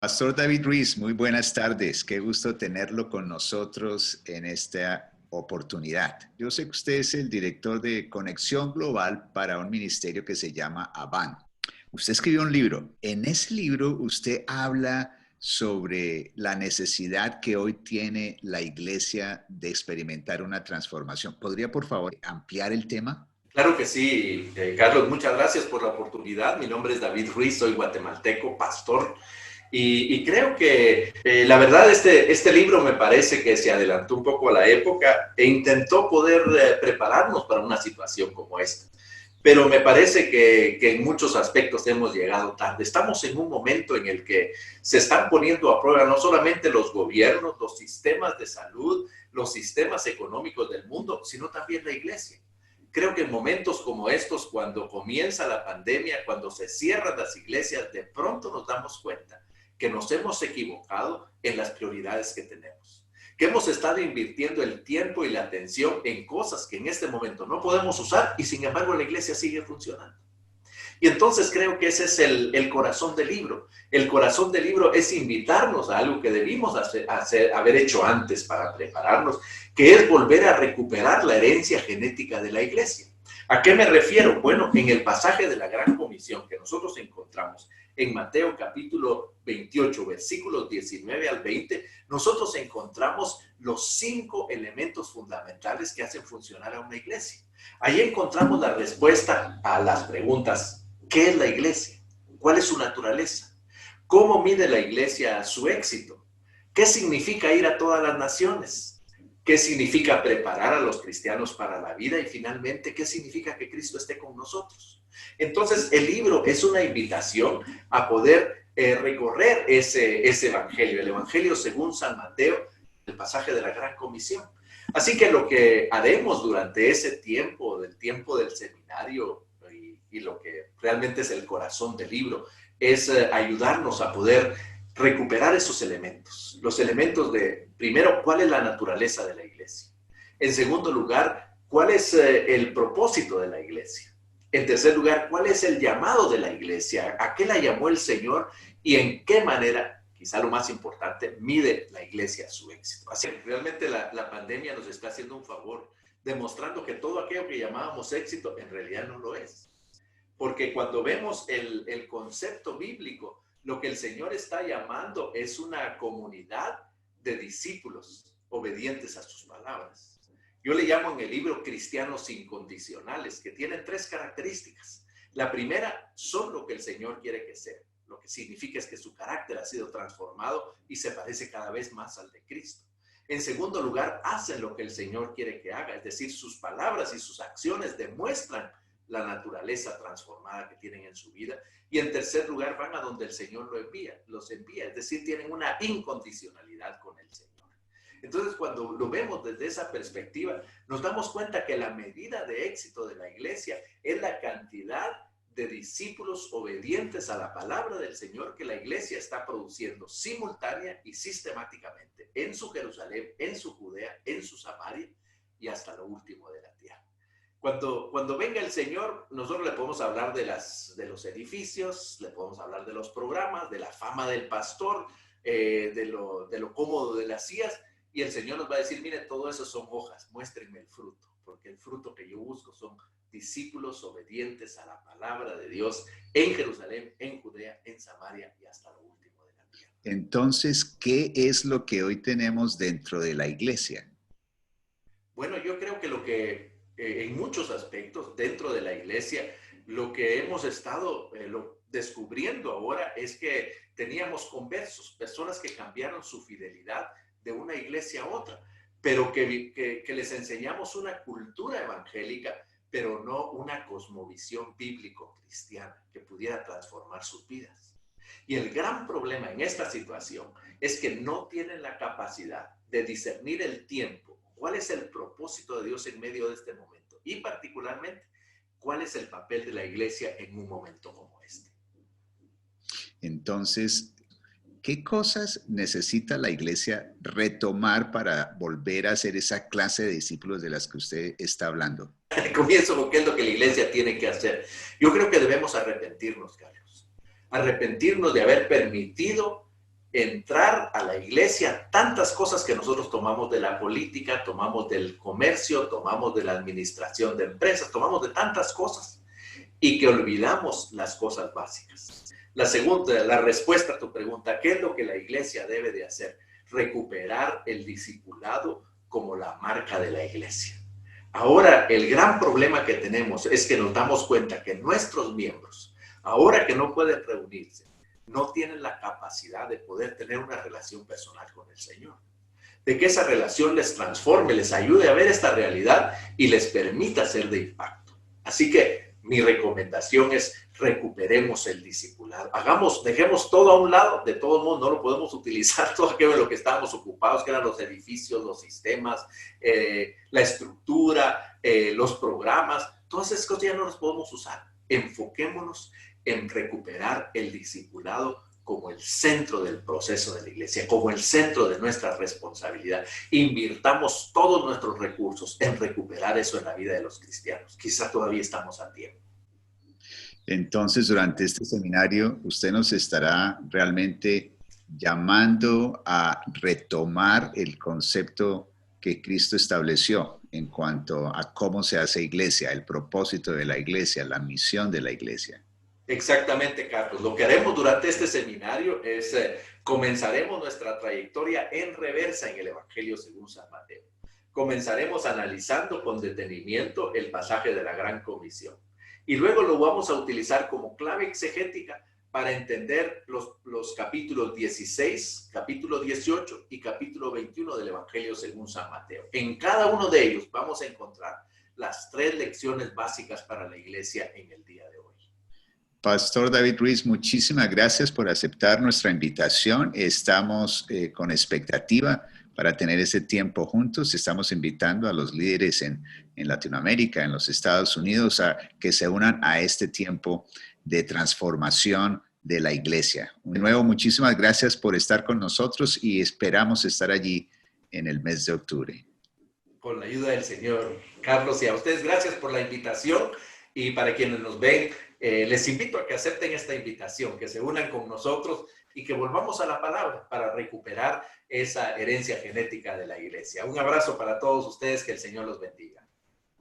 Pastor David Ruiz, muy buenas tardes. Qué gusto tenerlo con nosotros en esta oportunidad. Yo sé que usted es el director de Conexión Global para un ministerio que se llama Avan. Usted escribió un libro. En ese libro usted habla sobre la necesidad que hoy tiene la iglesia de experimentar una transformación. ¿Podría, por favor, ampliar el tema? Claro que sí, Carlos, muchas gracias por la oportunidad. Mi nombre es David Ruiz, soy guatemalteco, pastor, y creo que la verdad este libro me parece que se adelantó un poco a la época e intentó poder prepararnos para una situación como esta. Pero me parece que en muchos aspectos hemos llegado tarde. Estamos en un momento en el que se están poniendo a prueba no solamente los gobiernos, los sistemas de salud, los sistemas económicos del mundo, sino también la iglesia. Creo que en momentos como estos, cuando comienza la pandemia, cuando se cierran las iglesias, de pronto nos damos cuenta que nos hemos equivocado en las prioridades que tenemos, que hemos estado invirtiendo el tiempo y la atención en cosas que en este momento no podemos usar y sin embargo la iglesia sigue funcionando. Y entonces creo que ese es el corazón del libro. El corazón del libro es invitarnos a algo que debimos haber hecho antes para prepararnos, que es volver a recuperar la herencia genética de la iglesia. ¿A qué me refiero? Bueno, en el pasaje de la Gran Comisión que nosotros encontramos en Mateo capítulo 28, versículos 19 al 20, nosotros encontramos los 5 elementos fundamentales que hacen funcionar a una iglesia. Ahí encontramos la respuesta a las preguntas: ¿qué es la iglesia? ¿Cuál es su naturaleza? ¿Cómo mide la iglesia su éxito? ¿Qué significa ir a todas las naciones? ¿Qué significa preparar a los cristianos para la vida? Y finalmente, ¿qué significa que Cristo esté con nosotros? Entonces, el libro es una invitación a poder recorrer ese evangelio, el evangelio según San Mateo, el pasaje de la Gran Comisión. Así que lo que haremos durante ese tiempo, del seminario, y lo que realmente es el corazón del libro, es ayudarnos a poder recuperar esos elementos. Los elementos de, primero, ¿cuál es la naturaleza de la iglesia? En segundo lugar, ¿cuál es el propósito de la iglesia? En tercer lugar, ¿cuál es el llamado de la iglesia? ¿A qué la llamó el Señor? ¿Y en qué manera, quizá lo más importante, mide la iglesia su éxito? Así que realmente la pandemia nos está haciendo un favor, demostrando que todo aquello que llamábamos éxito en realidad no lo es. Porque cuando vemos el concepto bíblico, lo que el Señor está llamando es una comunidad de discípulos obedientes a sus palabras. Yo le llamo en el libro cristianos incondicionales, que tienen 3 características. La primera, son lo que el Señor quiere que sean. Lo que significa es que su carácter ha sido transformado y se parece cada vez más al de Cristo. En segundo lugar, hacen lo que el Señor quiere que haga, es decir, sus palabras y sus acciones demuestran la naturaleza transformada que tienen en su vida. Y en tercer lugar, van a donde el Señor los envía, es decir, tienen una incondicionalidad con el Señor. Entonces, cuando lo vemos desde esa perspectiva, nos damos cuenta que la medida de éxito de la iglesia es la cantidad de discípulos obedientes a la palabra del Señor que la iglesia está produciendo simultánea y sistemáticamente en su Jerusalén, en su Judea, en su Samaria y hasta lo último de la tierra. Cuando venga el Señor, nosotros le podemos hablar de los edificios, le podemos hablar de los programas, de la fama del pastor, de lo cómodo de las sillas, y el Señor nos va a decir: mire, todo eso son hojas, muéstrenme el fruto, porque el fruto que yo busco son discípulos obedientes a la palabra de Dios en Jerusalén, en Judea, en Samaria y hasta lo último de la tierra. Entonces, ¿qué es lo que hoy tenemos dentro de la iglesia? Bueno, yo creo que lo que en muchos aspectos dentro de la iglesia, lo que hemos estado descubriendo ahora es que teníamos conversos, personas que cambiaron su fidelidad de una iglesia a otra, pero que les enseñamos una cultura evangélica, pero no una cosmovisión bíblico-cristiana que pudiera transformar sus vidas. Y el gran problema en esta situación es que no tienen la capacidad de discernir el tiempo. ¿Cuál es el propósito de Dios en medio de este momento? Y particularmente, ¿cuál es el papel de la iglesia en un momento como este? Entonces, ¿qué cosas necesita la iglesia retomar para volver a ser esa clase de discípulos de las que usted está hablando? Comienzo con qué es lo que la iglesia tiene que hacer. Yo creo que debemos arrepentirnos, Carlos. Arrepentirnos de haber permitido entrar a la iglesia tantas cosas que nosotros tomamos de la política, tomamos del comercio, tomamos de la administración de empresas, tomamos de tantas cosas y que olvidamos las cosas básicas. La segunda, la respuesta a tu pregunta, ¿qué es lo que la iglesia debe de hacer? Recuperar el discipulado como la marca de la iglesia. Ahora, el gran problema que tenemos es que nos damos cuenta que nuestros miembros, ahora que no pueden reunirse, no tienen la capacidad de poder tener una relación personal con el Señor. De que esa relación les transforme, les ayude a ver esta realidad y les permita ser de impacto. Así que mi recomendación es recuperemos el discipulado. Dejemos todo a un lado, de todo modo no lo podemos utilizar todo aquello de lo que estábamos ocupados, que eran los edificios, los sistemas, la estructura, los programas, todas esas cosas ya no las podemos usar. Enfoquémonos en recuperar el discipulado como el centro del proceso de la iglesia, como el centro de nuestra responsabilidad. Invirtamos todos nuestros recursos en recuperar eso en la vida de los cristianos. Quizá todavía estamos a tiempo. Entonces, durante este seminario, usted nos estará realmente llamando a retomar el concepto que Cristo estableció en cuanto a cómo se hace iglesia, el propósito de la iglesia, la misión de la iglesia. Exactamente, Carlos. Lo que haremos durante este seminario es comenzaremos nuestra trayectoria en reversa en el Evangelio según San Mateo. Comenzaremos analizando con detenimiento el pasaje de la Gran Comisión y luego lo vamos a utilizar como clave exegética para entender los capítulos 16, capítulo 18 y capítulo 21 del Evangelio según San Mateo. En cada uno de ellos vamos a encontrar las 3 lecciones básicas para la iglesia en el día de hoy. Pastor David Ruiz, muchísimas gracias por aceptar nuestra invitación. Estamos con expectativa para tener ese tiempo juntos. Estamos invitando a los líderes en Latinoamérica, en los Estados Unidos, a que se unan a este tiempo de transformación de la iglesia. De nuevo, muchísimas gracias por estar con nosotros y esperamos estar allí en el mes de octubre. Con la ayuda del Señor, Carlos, y a ustedes gracias por la invitación. Y para quienes nos ven, les invito a que acepten esta invitación, que se unan con nosotros y que volvamos a la palabra para recuperar esa herencia genética de la iglesia. Un abrazo para todos ustedes, que el Señor los bendiga.